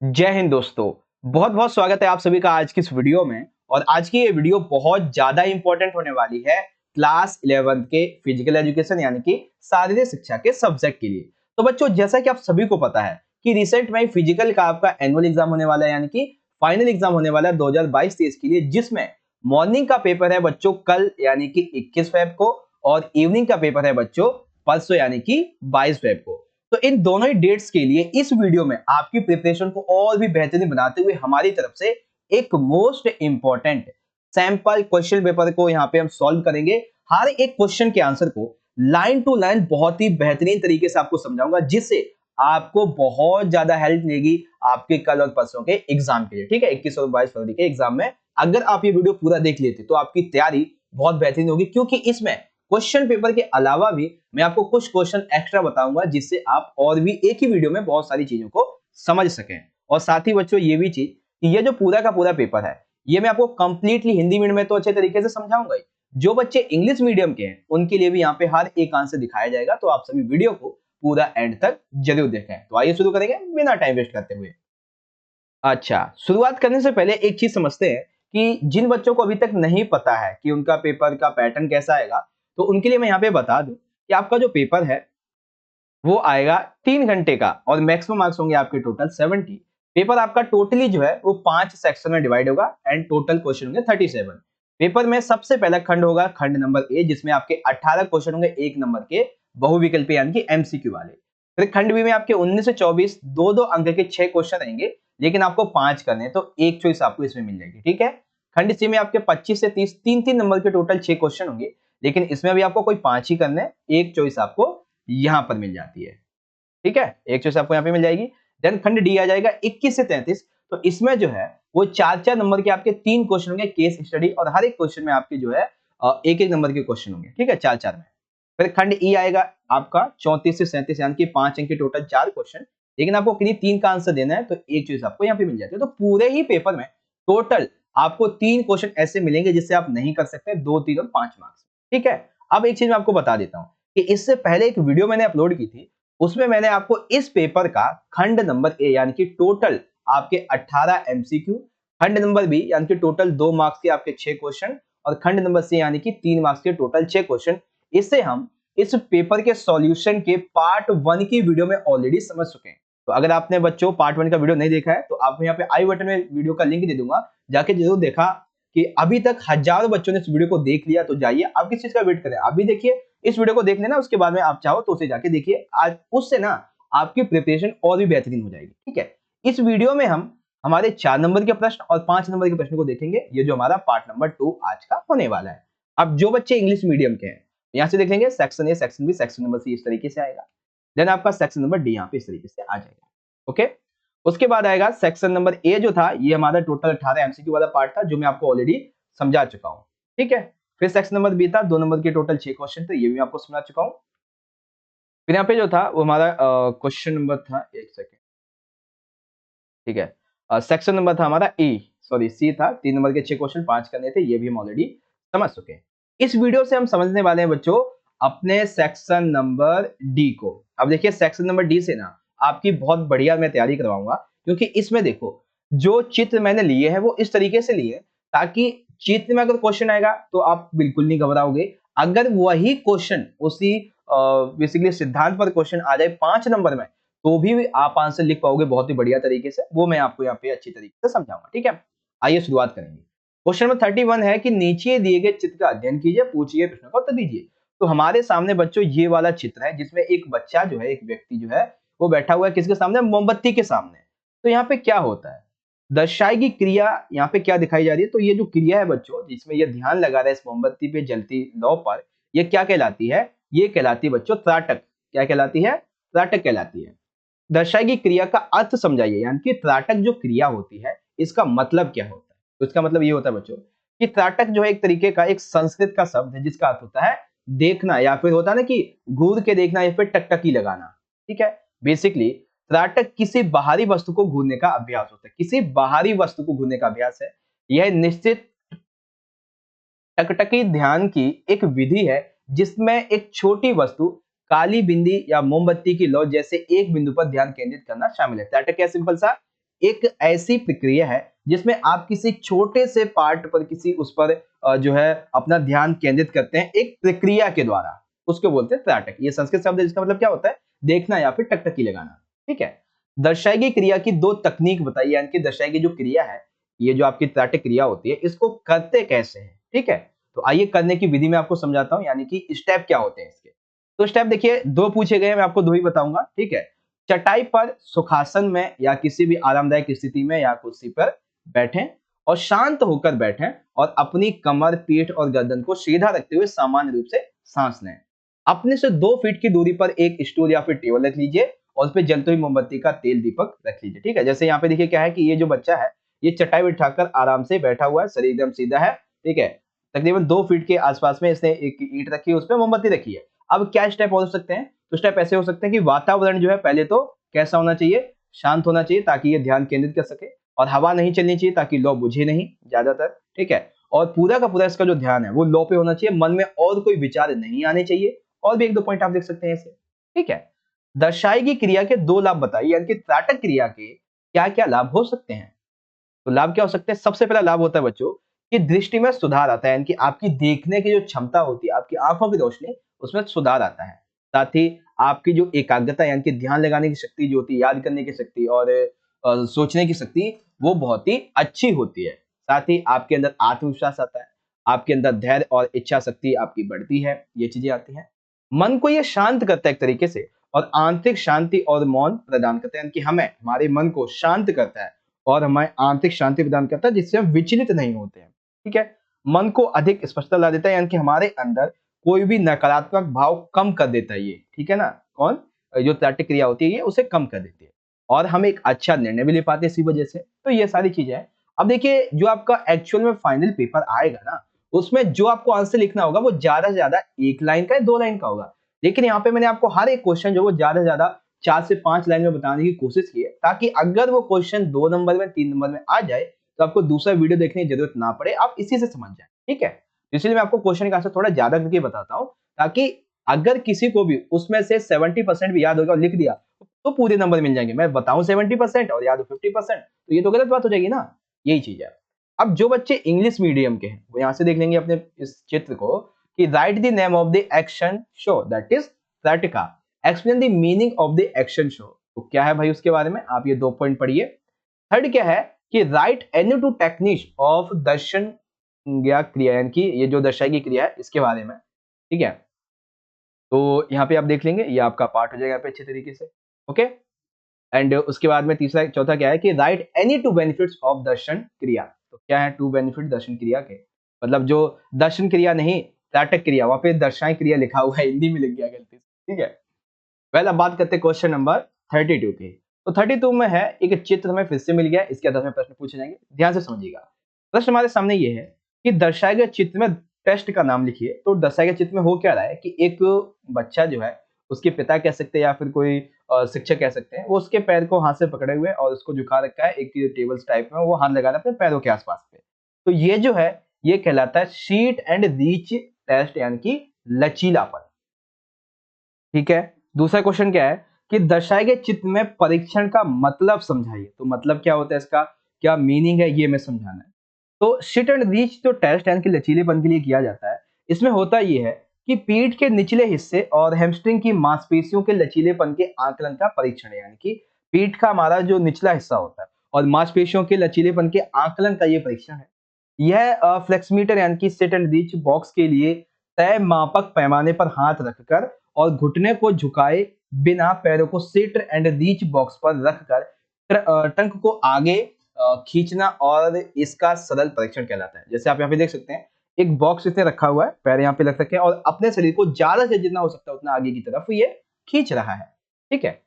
जय हिंद दोस्तों। बहुत बहुत स्वागत है आप सभी का आज की इस वीडियो में। और आज की ये वीडियो बहुत ज्यादा इंपॉर्टेंट होने वाली है क्लास 11th के फिजिकल एजुकेशन यानी कि शारीरिक शिक्षा के सब्जेक्ट के लिए। तो बच्चों, जैसा कि आप सभी को पता है कि रिसेंट में फिजिकल का आपका एनुअल एग्जाम होने वाला है यानी कि फाइनल एग्जाम होने वाला है 2022-23 के लिए, जिसमें मॉर्निंग का पेपर है बच्चों कल यानी कि 21 फेब को, और इवनिंग का पेपर है बच्चों परसों यानी कि 22 फेब को। तो इन दोनों ही डेट्स के लिए इस वीडियो में आपकी प्रिपरेशन को और भी बेहतरीन बनाते हुए हमारी तरफ से एक most important sample question paper को यहाँ पे हम सॉल्व करेंगे। हर एक क्वेश्चन के आंसर को लाइन टू लाइन बहुत ही बेहतरीन तरीके से आपको समझाऊंगा, जिससे आपको बहुत ज्यादा हेल्प मिलेगी आपके कल और परसों के एग्जाम के लिए। ठीक है, 21 और 22 फरवरी के एग्जाम में अगर आप ये वीडियो पूरा देख लेते तो आपकी तैयारी बहुत बेहतरीन होगी, क्योंकि इसमें क्वेश्चन पेपर के अलावा भी मैं आपको कुछ क्वेश्चन एक्स्ट्रा बताऊंगा, जिससे आप और भी एक ही वीडियो में बहुत सारी चीजों को समझ सकें। और साथ ही बच्चों ये भी चीज कि ये जो पूरा का पूरा पेपर है ये मैं आपको कंप्लीटली हिंदी मीडियम में तो अच्छे तरीके से समझाऊंगा ही, जो बच्चे इंग्लिश मीडियम के हैं उनके लिए भी यहाँ पे हर एक आंसर दिखाया जाएगा। तो आप सभी वीडियो को पूरा एंड तक जरूर देखें। तो आइए शुरू करेंगे बिना टाइम वेस्ट करते हुए। अच्छा, शुरुआत करने से पहले एक चीज समझते हैं कि जिन बच्चों को अभी तक नहीं पता है कि उनका पेपर का पैटर्न कैसा आएगा, तो उनके लिए मैं यहाँ पे बता दूं कि आपका जो पेपर है वो आएगा 3 घंटे का, और मैक्सिमम मार्क्स होंगे आपके टोटल 70। पेपर आपका टोटली जो है वो 5 सेक्शन में डिवाइड होगा एंड टोटल क्वेश्चन होंगे 37। पेपर में सबसे पहला खंड होगा खंड नंबर ए, जिसमें आपके 18 क्वेश्चन होंगे 1 नंबर के बहुविकल्पी यानी कि एमसीक्यू वाले। फिर खंड बी में आपके 19 से 24 दो दो अंक के 6 क्वेश्चन रहेंगे, लेकिन आपको 5 करने हैं, तो एक चॉइस आपको इसमें मिल जाएगी। ठीक है। खंड सी में आपके 25 से 30 3-3 नंबर के टोटल 6 क्वेश्चन होंगे, लेकिन इसमें भी आपको कोई 5 ही करने हैं, एक चॉइस आपको यहां पर मिल जाती है। ठीक है, एक चॉइस आपको यहाँ पे मिल जाएगी। देन खंड डी आ जाएगा 21 से 33। तो इसमें जो है वो 4-4 नंबर के आपके 3 क्वेश्चन होंगे केस स्टडी, और हर एक क्वेश्चन में आपके जो है एक एक नंबर के क्वेश्चन होंगे। ठीक है, 4-4 में। फिर खंड ई आएगा आपका 34 से 37 यानी कि 5 अंक के टोटल 4 क्वेश्चन, लेकिन आपको किन्हीं 3 का आंसर देना है, तो एक चॉइस आपको यहाँ पे मिल जाती है। तो पूरे ही पेपर में टोटल आपको 3 क्वेश्चन ऐसे मिलेंगे जिससे आप नहीं कर सकते 2, 3 और 5 मार्क्स। ठीक है। अब एक चीज मैं आपको बता देता हूँ कि इससे पहले एक वीडियो मैंने अपलोड की थी, उसमें मैंने आपको इस पेपर का खंड नंबर ए यानी कि टोटल आपके 18 एमसीक्यू, खंड नंबर बी यानी कि टोटल 2 मार्क्स के आपके 6 क्वेश्चन, और खंड नंबर सी यानी कि 3 मार्क्स के टोटल 6 क्वेश्चन, इससे हम इस पेपर के सॉल्यूशन के पार्ट 1 की वीडियो में ऑलरेडी समझ चुके हैं। तो अगर आपने बच्चों पार्ट 1 का वीडियो नहीं देखा है तो आपको यहाँ पे आई बटन में वीडियो का लिंक दे दूंगा, जाके जरूर देखा। कि अभी तक हजारों बच्चों ने इस वीडियो को देख लिया, तो जाइए आप किस चीज का वेट करें, अभी देखिए इस वीडियो को देख लेना, उसके बाद में आप चाहो तो उसे जाके देखिए। आज उससे ना आपकी प्रिपरेशन और भी बेहतरीन हो जाएगी। ठीक है। इस वीडियो में हम हमारे 4 नंबर के प्रश्न और 5 नंबर के प्रश्न को देखेंगे, ये जो हमारा पार्ट नंबर 2 आज का होने वाला है। अब जो बच्चे इंग्लिश मीडियम के हैं यहाँ से देखेंगे section A, section B, section number C इस तरीके से आएगा। देन आपका सेक्शन नंबर डी यहाँ पे इस तरीके से आ जाएगा। ओके। उसके बाद आएगा सेक्शन नंबर ए, जो था ये हमारा टोटल 18 एमसीक्यू वाला पार्ट था, जो मैं आपको ऑलरेडी समझा चुका हूँ। ठीक है। फिर सेक्शन नंबर बी था, 2 नंबर के टोटल 6 क्वेश्चन थे, ये भी मैं आपको समझा चुका हूँ। फिर यहाँ पे जो था वो हमारा क्वेश्चन नंबर था, एक सेकेंड। ठीक है। सेक्शन नंबर था हमारा ई, सॉरी सी था, 3 नंबर के 6 क्वेश्चन 5 करने थे, ये भी हम ऑलरेडी समझ चुके हैं। इस वीडियो से हम समझने वाले हैं बच्चों अपने सेक्शन नंबर डी को। अब देखिए सेक्शन नंबर डी से ना आपकी बहुत बढ़िया मैं तैयारी करवाऊंगा, क्योंकि इसमें देखो जो चित्र मैंने लिए हैं वो इस तरीके से लिए ताकि चित्र में अगर क्वेश्चन आएगा तो आप बिल्कुल नहीं घबराओगे। अगर वही क्वेश्चन उसी बेसिकली सिद्धांत पर क्वेश्चन आ जाए 5 नंबर में, तो भी आप आंसर लिख पाओगे बहुत ही बढ़िया तरीके से, वो मैं आपको यहाँ पे अच्छी तरीके से समझाऊंगा। ठीक है। आइए शुरुआत करेंगे। क्वेश्चन नंबर 31 है कि नीचे दिए गए चित्र का अध्ययन कीजिए, पूछिए, प्रश्न का उत्तर दीजिए। तो हमारे सामने बच्चों ये वाला चित्र है, जिसमें एक बच्चा जो है, एक व्यक्ति जो है वो बैठा हुआ है किसके सामने, मोमबत्ती के सामने। तो यहाँ पे क्या होता है, दर्शाएगी क्रिया यहाँ पे क्या दिखाई जा रही है। तो ये जो क्रिया है बच्चों, जिसमें ये ध्यान लगा रहा है इस मोमबत्ती पे जलती लौ पर, ये क्या कहलाती है, ये कहलाती है बच्चों त्राटक। क्या कहलाती है, त्राटक कहलाती है। दर्शाएगी क्रिया का अर्थ समझाइए, यानी कि त्राटक जो क्रिया होती है इसका मतलब क्या होता है। तो इसका मतलब ये होता है बच्चों कि त्राटक जो है एक तरीके का एक संस्कृत का शब्द है, जिसका अर्थ होता है देखना, या फिर होता है ना कि घूर के देखना, या फिर टकटकी लगाना। ठीक है। बेसिकली त्राटक किसी बाहरी वस्तु को घूरने का अभ्यास होता है, किसी बाहरी वस्तु को घूरने का अभ्यास है। यह निश्चित टकटकी ध्यान की एक विधि है, जिसमें एक छोटी वस्तु काली बिंदी या मोमबत्ती की लौ जैसे एक बिंदु पर ध्यान केंद्रित करना शामिल है। त्राटक क्या, सिंपल सा एक ऐसी प्रक्रिया है जिसमें आप किसी छोटे से पार्ट पर किसी उस पर जो है अपना ध्यान केंद्रित करते हैं एक प्रक्रिया के द्वारा, उसको बोलते हैं त्राटक। ये संस्कृत शब्द है जिसका मतलब क्या होता है, देखना या फिर टकटकी लगाना। ठीक है, दर्शाई गई क्रिया की दो तकनीक बताइए, यानी कि दर्शाई गई जो क्रिया है, ये जो आपकी त्राटक क्रिया होती है, इसको करते कैसे हैं। ठीक है, तो आइए करने की विधि में आपको समझाता हूं, यानी कि स्टेप क्या होते हैं इसके। तो स्टेप देखिए, दो पूछे गए, मैं आपको दो ही बताऊंगा। ठीक है, चटाई पर सुखासन में या किसी भी आरामदायक स्थिति में या कुर्सी पर बैठें और शांत होकर बैठें और अपनी कमर, पीठ और गर्दन को सीधा रखते हुए सामान्य रूप से सांस लें। अपने से 2 फीट की दूरी पर एक स्टूल या फिर टेबल रख लीजिए और उस पर जलती हुई मोमबत्ती का तेल दीपक रख लीजिए। ठीक है, जैसे यहाँ पे देखिए क्या है कि ये जो बच्चा है, ये चटाई बिठाकर आराम से बैठा हुआ है, शरीर एकदम सीधा है। ठीक है, तकरीबन 2 फीट के आसपास में इसने एक ईंट रखी है, उस पर मोमबत्ती रखी है। अब क्या स्टेप हो सकते हैं, तो स्टेप ऐसे हो सकते हैं कि वातावरण जो है पहले तो कैसा होना चाहिए, शांत होना चाहिए ताकि ये ध्यान केंद्रित कर सके, और हवा नहीं चलनी चाहिए ताकि लौ बुझे नहीं ज्यादातर। ठीक है, और पूरा का पूरा इसका जो ध्यान है वो लौ पे होना चाहिए, मन में और कोई विचार नहीं आने चाहिए। और भी एक दो पॉइंट आप देख सकते हैं इसे। ठीक है, दर्शाई गई क्रिया के दो लाभ बताइए, यानी कि त्राटक क्रिया के क्या क्या लाभ हो सकते हैं। तो लाभ क्या हो सकते हैं, सबसे पहला लाभ होता है बच्चों कि दृष्टि में सुधार आता है, यानी कि आपकी देखने की जो क्षमता होती है, आपकी आंखों की रोशनी, उसमें सुधार आता है। साथ ही आपकी जो एकाग्रता यानी कि ध्यान लगाने की शक्ति जो होती है, याद करने की शक्ति और सोचने की शक्ति, वो बहुत ही अच्छी होती है। साथ ही आपके अंदर आत्मविश्वास आता है, आपके अंदर धैर्य और इच्छा शक्ति आपकी बढ़ती है, ये चीजें आती हैं। मन को ये शांत करता है एक तरीके से, और आंतरिक शांति और मौन प्रदान करता है, यानी कि हमें हमारे मन को शांत करता है और हमें आंतरिक शांति प्रदान करता है, जिससे हम विचलित नहीं होते हैं। ठीक है, मन को अधिक स्पष्टता ला देता है, यानी कि हमारे अंदर कोई भी नकारात्मक भाव कम कर देता है ये। ठीक है ना, कौन, जो त्राटक क्रिया होती है ये उसे कम कर देती है, और हम एक अच्छा निर्णय भी ले पाते हैं इसी वजह से। तो ये सारी चीजें हैं। अब देखिए, जो आपका एक्चुअल में फाइनल पेपर आएगा ना, उसमें जो आपको आंसर लिखना होगा वो ज्यादा से ज्यादा 1 लाइन का या 2 लाइन का होगा। लेकिन यहाँ पे मैंने आपको हर एक क्वेश्चन जो वो ज्यादा से ज्यादा 4 से 5 लाइन में बताने की कोशिश की है, ताकि अगर वो क्वेश्चन 2 नंबर में 3 नंबर में आ जाए तो आपको दूसरा वीडियो देखने की जरूरत ना पड़े, आप इसी से समझ जाए। ठीक है, इसलिए मैं आपको क्वेश्चन का आंसर थोड़ा ज्यादा करके बताता हूँ, ताकि अगर किसी को भी उसमें से 70% भी याद होगा और लिख दिया तो पूरे नंबर मिल जाएंगे। मैं बताऊं 70% और याद हो 50%, तो ये तो गलत बात हो जाएगी ना। यही चीज है। अब जो बच्चे इंग्लिश मीडियम के हैं वो यहाँ से देख लेंगे अपने इस चित्र को कि write the name of the action show, that is trataka, explain the meaning of the action show. तो क्या है भाई उसके बारे में, आप ये 2 पॉइंट पढ़िए। थर्ड क्या है कि write any two technique of darshan या क्रिया, यानी कि ये जो दर्शाई की क्रिया है इसके बारे में। ठीक है, तो यहाँ पे आप देख लेंगे, ये आपका पार्ट हो जाएगा यहाँ पे अच्छे तरीके से। ओके, एंड उसके बाद में तीसरा चौथा क्या है कि write any two benefits of darshan kriya. तो क्या है टू बेनिफिट दर्शन क्रिया के, मतलब जो दर्शन क्रिया नहीं, त्राटक क्रिया, वहां पे दर्शाई क्रिया लिखा हुआ है, हिंदी में लिख गया गलती से। ठीक है, पहले अब बात करते हैं क्वेश्चन नंबर 32 की। तो 32 में है एक चित्र हमें फिर से मिल गया, इसके आधार पर प्रश्न पूछे जाएंगे, ध्यान से समझिएगा। प्रश्न हमारे सामने ये है कि दर्शाए गए चित्र में टेस्ट का नाम लिखिए। तो दर्शाए गए चित्र में हो क्या रहा है कि एक बच्चा जो है, उसके पिता कह सकते हैं या फिर कोई शिक्षक कह सकते हैं, वो उसके पैर को हाथ से पकड़े हुए और उसको झुका रखा है एक टेबल टाइप में, वो हाथ लगा रहा है अपने पैरों के आसपास पे। तो ये जो है ये कहलाता है शीट एंड रीच टेस्ट, यानी कि लचीलापन। ठीक है, दूसरा क्वेश्चन क्या है कि दर्शाए गए चित्र में परीक्षण का मतलब समझाइए। तो मतलब क्या होता है इसका, क्या मीनिंग है, ये मैं समझाना है। तो सिट एंड रीच जो टेस्ट यानी कि लचीलेपन के लिए किया जाता है, इसमें होता ये है कि पीठ के निचले हिस्से और हैमस्ट्रिंग की मांसपेशियों के लचीलेपन के आकलन का परीक्षण है, यानी कि पीठ का हमारा जो निचला हिस्सा होता है और मांसपेशियों के लचीलेपन के आकलन का ये परीक्षण है। यह फ्लेक्सीमीटर यानी कि सिट एंड रीच बॉक्स के लिए तय मापक पैमाने पर हाथ रखकर और घुटने को झुकाए बिना पैरों को सिट एंड रीच बॉक्स पर रखकर टंक को आगे खींचना और इसका सरल परीक्षण कहलाता है। जैसे आप यहाँ पे देख सकते हैं, एक बॉक्स इसने रखा हुआ है, पैर यहाँ पे रख रखे हैं और अपने शरीर को ज्यादा से जितना हो सकता है उतना आगे की तरफ ये खींच रहा है। ठीक है,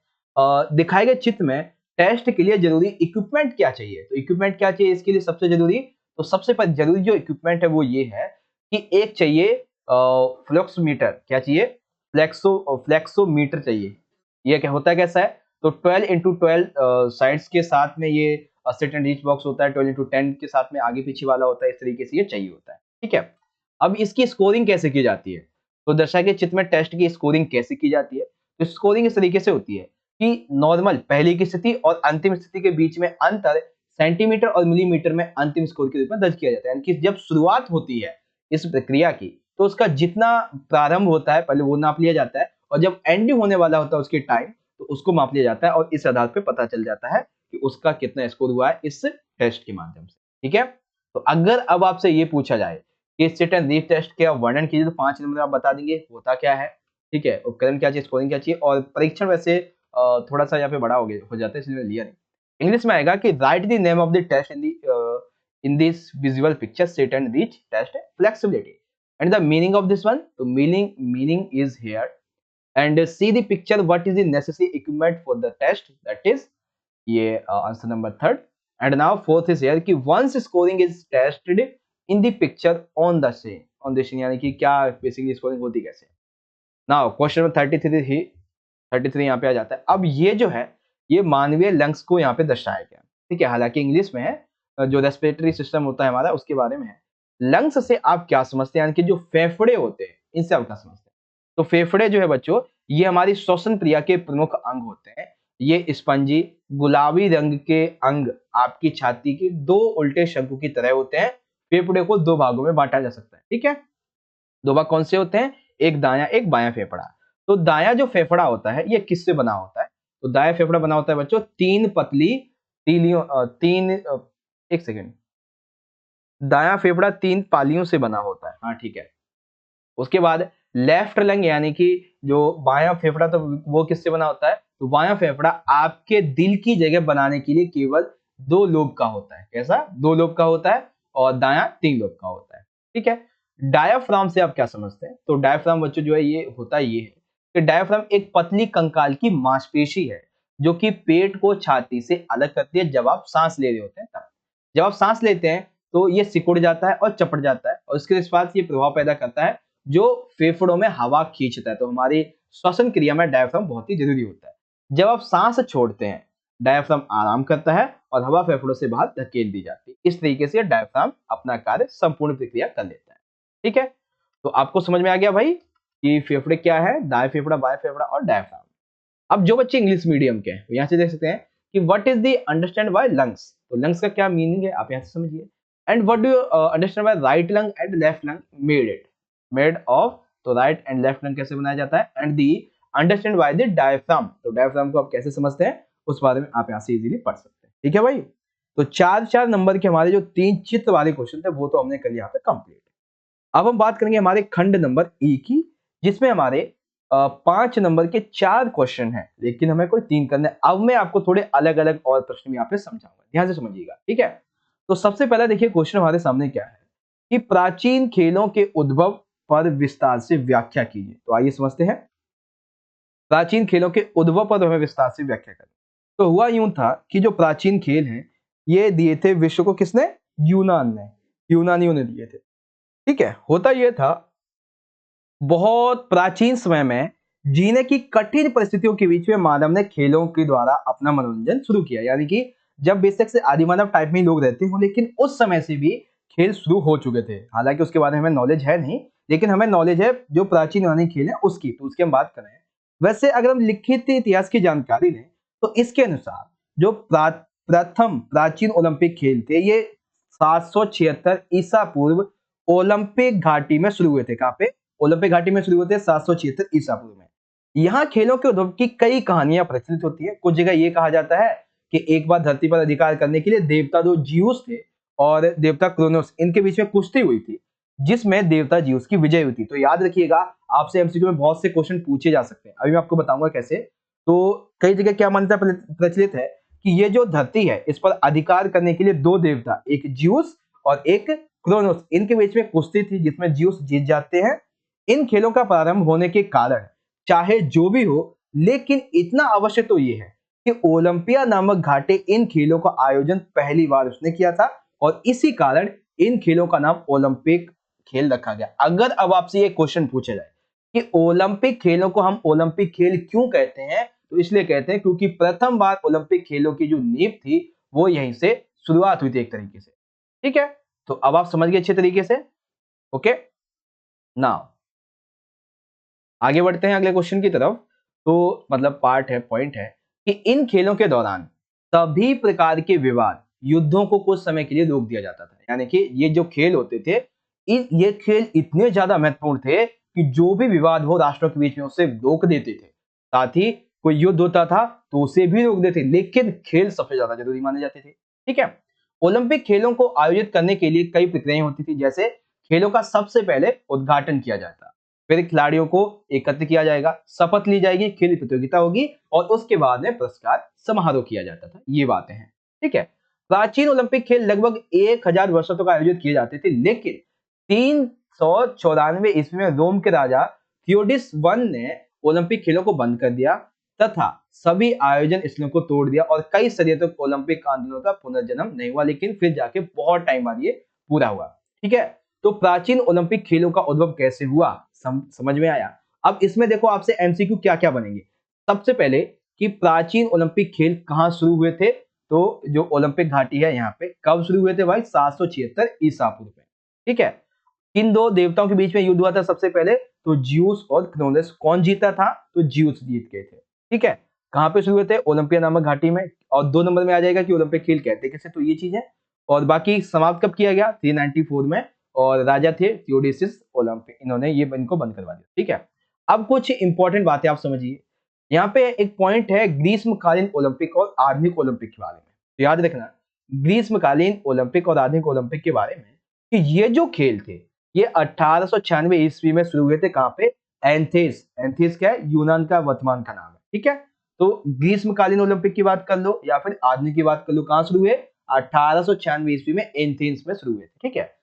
दिखाए गए चित्र में टेस्ट के लिए जरूरी इक्विपमेंट क्या चाहिए। तो इक्विपमेंट क्या चाहिए इसके लिए सबसे जरूरी, तो सबसे जरूरी जो इक्विपमेंट है वो ये है कि एक चाहिए फ्लक्सोमीटर, क्या चाहिए, फ्लेक्सोमीटर चाहिए। ये क्या होता है, कैसा है, तो 12x12 साइड्स के साथ में ये सिट एंड रीच बॉक्स होता है, 12x10 के साथ में आगे पीछे वाला होता है, इस तरीके से ये चाहिए होता है। ठीक है, अब इसकी स्कोरिंग कैसे की जाती है, तो दर्शा के चित्र में टेस्ट की स्कोरिंग कैसे की जाती है। तो स्कोरिंग इस तरीके से होती है कि नॉर्मल पहले की स्थिति और अंतिम स्थिति के बीच में अंतर सेंटीमीटर और मिलीमीटर में अंतिम स्कोर के रूप में दर्ज किया जाता है। यानी कि जब शुरुआत होती है इस प्रक्रिया की, तो उसका जितना प्रारंभ होता है पहले वो नाप लिया जाता है, और जब एंड होने वाला होता है उसके टाइम, तो उसको माप लिया जाता है, और इस आधार पे पता चल जाता है कि उसका कितना स्कोर हुआ है इस टेस्ट के माध्यम से। ठीक है, तो अगर अब आपसे ये पूछा जाए कि सिट एंड रीड टेस्ट का वर्णन कीजिए, तो 5 नंबर आप बता देंगे होता क्या है। ठीक है, उपकरण क्या चाहिए, स्कोरिंग क्या चाहिए, और परीक्षण वैसे थोड़ा सा यहाँ पे बड़ा हो जाता है, इसलिए मैंने लिया नहीं। इंग्लिश में आएगा कि write the name of the test in this visual picture sit and reach test flexibility and the meaning of this one. तो meaning is here and see the picture what is the necessary equipment for the test, that is ये answer number third. And now fourth is here कि once scoring is tested in the picture on the same, यानी कि क्या basically scoring होती कैसे। Now question number 33 यहाँ पे आ जाता है। अब ये जो है ये मानवीय लंग्स को यहाँ पे दर्शाया गया। ठीक है, हालांकि इंग्लिश में है, जो रेस्पिरेटरी सिस्टम होता है हमारा उसके बारे में है। लंग्स से आप क्या समझते हैं, यानी कि जो फेफड़े होते हैं इनसे आप क्या समझते हैं। तो फेफड़े जो है बच्चों, ये हमारी श्वसन क्रिया के प्रमुख अंग होते हैं। ये स्पंजी गुलाबी रंग के अंग आपकी छाती के दो उल्टे शंकु की तरह होते हैं। फेफड़े को दो भागों में बांटा जा सकता है। ठीक है, दो भाग कौन से होते हैं, एक दायां एक बायां फेफड़ा। तो दायां जो फेफड़ा होता है ये किससे बना होता है, तो दायां फेफड़ा बना होता है बच्चों तीन पतली तीलियों एक सेकेंड, दायां फेफड़ा तीन पालियों से बना होता है। हाँ ठीक है, उसके बाद लेफ्ट लंग यानी कि जो बायां फेफड़ा, तो वो किससे बना होता है, तो बायां फेफड़ा आपके दिल की जगह बनाने के लिए केवल दो लोब का होता है। कैसा, दो लोब का होता है, और दायां तीन लोब का होता है। ठीक है, डायाफ्राम से आप क्या समझते हैं, तो डायाफ्राम बच्चों जो है ये होता ये है कि डायाफ्राम एक पतली कंकाल की मांसपेशी है जो कि पेट को छाती से अलग करती है जब आप सांस ले रहे होते हैं तब। जब आप सांस लेते हैं तो ये सिकुड़ जाता है और चपट जाता है, और इसके आसपास ये प्रभाव पैदा करता है जो फेफड़ों में हवा खींचता है। तो हमारी श्वसन क्रिया में डायफ्राम बहुत ही जरूरी होता है। जब आप सांस छोड़ते हैं डायफ्राम आराम करता है और हवा फेफड़ों से बाहर धकेल दी जाती है। इस तरीके से डायफ्राम अपना कार्य संपूर्ण प्रक्रिया कर लेता है। ठीक है, तो आपको समझ में आ गया भाई कि फेफड़े क्या है, दाएं फेफड़ा बाएं फेफड़ा और डायफ्राम। अब जो बच्चे इंग्लिश मीडियम के हैं यहाँ से देख सकते हैं कि what is the understand by lungs, तो लंग्स का क्या मीनिंग है आप यहाँ से समझिए। And what do you understand by right lung and left lung made of, तो राइट एंड लेफ्ट लंग कैसे बनाया जाता है, and the understand by the diaphragm, तो डायफ्राम को आप कैसे समझते हैं उस बारे में आप यहाँ से इजीली पढ़ सकते हैं। ठीक है भाई, तो 4 नंबर के हमारे जो 3 चित्र वाले क्वेश्चन थे वो तो हमने कर लिया यहाँ पे कंप्लीट। अब हम बात करेंगे हमारे खंड नंबर ई की, जिसमें हमारे 5 नंबर के 4 क्वेश्चन हैं, लेकिन हमें कोई 3 करने। अब मैं आपको थोड़े अलग अलग और प्रश्न यहाँ पे समझाऊंगा, ध्यान से समझिएगा। ठीक है, तो सबसे पहला देखिए क्वेश्चन हमारे सामने क्या है कि प्राचीन खेलों के उद्भव पर विस्तार से व्याख्या कीजिए। तो आइए समझते हैं, प्राचीन खेलों के उद्भव पर हमें विस्तार से व्याख्या करें। तो हुआ यूं था कि जो प्राचीन खेल हैं ये दिए थे विश्व को किसने, यूनान ने, यूनानियों ने दिए थे। ठीक है, होता यह था बहुत प्राचीन समय में जीने की कठिन परिस्थितियों के बीच में मानव ने खेलों के द्वारा अपना मनोरंजन शुरू किया। यानी कि जब बेशक से आदिमानव टाइप में ही लोग रहते हो, लेकिन उस समय से भी खेल शुरू हो चुके थे। हालांकि उसके बारे में हमें नॉलेज है नहीं, लेकिन हमें नॉलेज है जो प्राचीन यूनानी खेल है उसकी, तो उसकी हम बात करें। वैसे अगर हम लिखित इतिहास की जानकारी लें तो इसके अनुसार जो प्रथम प्राचीन ओलंपिक खेल थे ये 776 ईसा पूर्व ओलंपिक घाटी में शुरू हुए थे। कहां पे, ओलंपिक घाटी में शुरू होते हैं 776 ईसा पूर्व में। यहाँ खेलों के उद्भव की कई कहानियां प्रचलित होती है। कुछ जगह ये कहा जाता है कि एक बार धरती पर अधिकार करने के लिए देवता जो जियूस थे और देवता क्रोनोस, इनके बीच में कुश्ती हुई थी जिसमें देवता जियूस की विजय हुई थी। तो याद रखिएगा, आपसे एमसीक्यू में बहुत से क्वेश्चन पूछे जा सकते हैं, अभी मैं आपको बताऊंगा कैसे। तो कई जगह क्या मान्यता प्रचलित है कि ये जो धरती है इस पर अधिकार करने के लिए दो देवता, एक जियूस और एक क्रोनोस, इनके बीच में कुश्ती थी जिसमें जियूस जीत जाते हैं। इन खेलों का प्रारंभ होने के कारण चाहे जो भी हो, लेकिन इतना अवश्य तो ये है कि ओलंपिया नामक घाटे इन खेलों का आयोजन पहली बार उसने किया था, और इसी कारण इन खेलों का नाम ओलंपिक खेल रखा गया। अगर अब आपसे ये क्वेश्चन पूछा जाए कि ओलंपिक खेलों को हम ओलंपिक खेल क्यों कहते हैं, तो इसलिए कहते हैं क्योंकि प्रथम बार ओलंपिक खेलों की जो नींव थी वो यहीं से शुरुआत हुई थी एक तरीके से। ठीक है, तो अब आप समझ गए अच्छे तरीके से। ओके, नाउ आगे बढ़ते हैं अगले क्वेश्चन की तरफ। तो मतलब पार्ट है, पॉइंट है कि इन खेलों के दौरान सभी प्रकार के विवाद, युद्धों को कुछ समय के लिए रोक दिया जाता था। यानी कि ये जो खेल होते थे, ये खेल इतने ज्यादा महत्वपूर्ण थे कि जो भी विवाद हो राष्ट्रों के बीच में उसे रोक देते थे। साथ ही कोई युद्ध होता था तो उसे भी रोक देते, लेकिन खेल सबसे ज्यादा जरूरी माने जाते थे। ठीक है। ओलंपिक खेलों को आयोजित करने के लिए कई प्रक्रियाएं होती थी, जैसे खेलों का सबसे पहले उद्घाटन किया जाता, फिर खिलाड़ियों को एकत्र किया जाएगा, शपथ ली जाएगी, खेल प्रतियोगिता होगी और उसके बाद में पुरस्कार समारोह किया जाता था। ये बातें हैं। ठीक है। प्राचीन ओलंपिक खेल लगभग 1000 वर्षों तक आयोजित किए जाते थे, लेकिन 394 ईस्वी में रोम के राजा थियोडिस वन ने ओलंपिक खेलों को बंद कर दिया तथा सभी आयोजन स्थलों को तोड़ दिया और कई सदियों तक ओलंपिक आंदोलन का पुनर्जन्म नहीं हुआ, लेकिन फिर जाके बहुत टाइम बाद ये पूरा हुआ। ठीक है। तो प्राचीन ओलंपिक खेलों का उद्भव कैसे हुआ, समझ में आया। अब इसमें देखो आपसे एमसीक्यू क्या क्या बनेंगे। सबसे पहले कि प्राचीन ओलंपिक खेल कहाँ शुरू हुए थे, तो जो ओलंपिक घाटी है यहाँ पे कब शुरू हुए थे भाई, 776 ईसा पूर्व में। ठीक है। किन दो देवताओं के बीच में युद्ध हुआ था सबसे पहले, तो जियूस और क्रोनस। कौन जीता था, तो जियूस जीत गए थे। ठीक है। कहां पे शुरू हुए थे, ओलंपिया नामक घाटी में। और 2 नंबर में आ जाएगा कि ओलंपिक खेल कहते कैसे, तो ये चीज है। और बाकी समाप्त कब किया गया, 394 में। और राजा थे थियोडिसिस ओलंपिक, इन्होंने ये इनको बंद करवा दिया। ठीक है। अब कुछ इंपॉर्टेंट बातें आप समझिए। यहाँ पे एक पॉइंट है ग्रीष्मकालीन ओलंपिक और आधुनिक ओलंपिक के बारे में, तो याद रखना ग्रीष्मकालीन ओलंपिक और आधुनिक ओलंपिक के बारे में कि ये जो खेल थे ये 1896 ईस्वी में शुरू हुए थे। कहां पे, एंथेस। एंथेस क्या है, यूनान का वर्तमान का नाम है। ठीक है। तो ग्रीष्मकालीन ओलंपिक की बात कर लो या फिर आधुनिक की बात कर लो, कहां शुरू हुए, 1896 ईस्वी में एथेंस में शुरू हुए थे। ठीक है।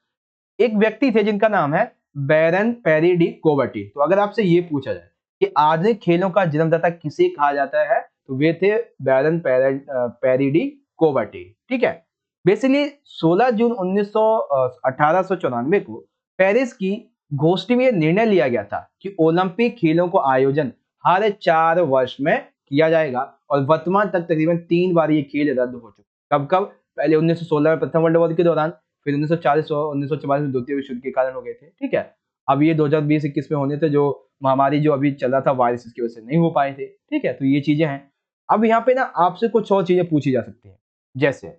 एक व्यक्ति थे जिनका नाम है बैरन पेरी डी कोबर्टी। तो अगर आपसे ये पूछा जाए कि आधुनिक खेलों का जन्मदाता किसे कहा जाता है, तो वे थे बैरन पेरी डी कोबर्टी। ठीक है। बेसिकली 16 जून 1894 को पेरिस की गोष्ठी में यह निर्णय लिया गया था कि ओलंपिक खेलों को आयोजन हर 4 वर्ष में किया जाएगा और वर्तमान तक तकरीबन 3 बार ये खेल रद्द हो चुके। कब कब, पहले 1916 में प्रथम वर्ल्ड वॉर के दौरान, फिर 1940 और 1944 में द्वितीय विश्व युद्ध के कारण हो गए थे। ठीक है। अब ये 2020-21 में होने थे, जो महामारी जो अभी चल रहा था वायरस, की वजह से नहीं हो पाए थे। ठीक है। तो ये चीजें हैं। अब यहाँ पे ना आपसे कुछ और चीजें पूछी जा सकती हैं, जैसे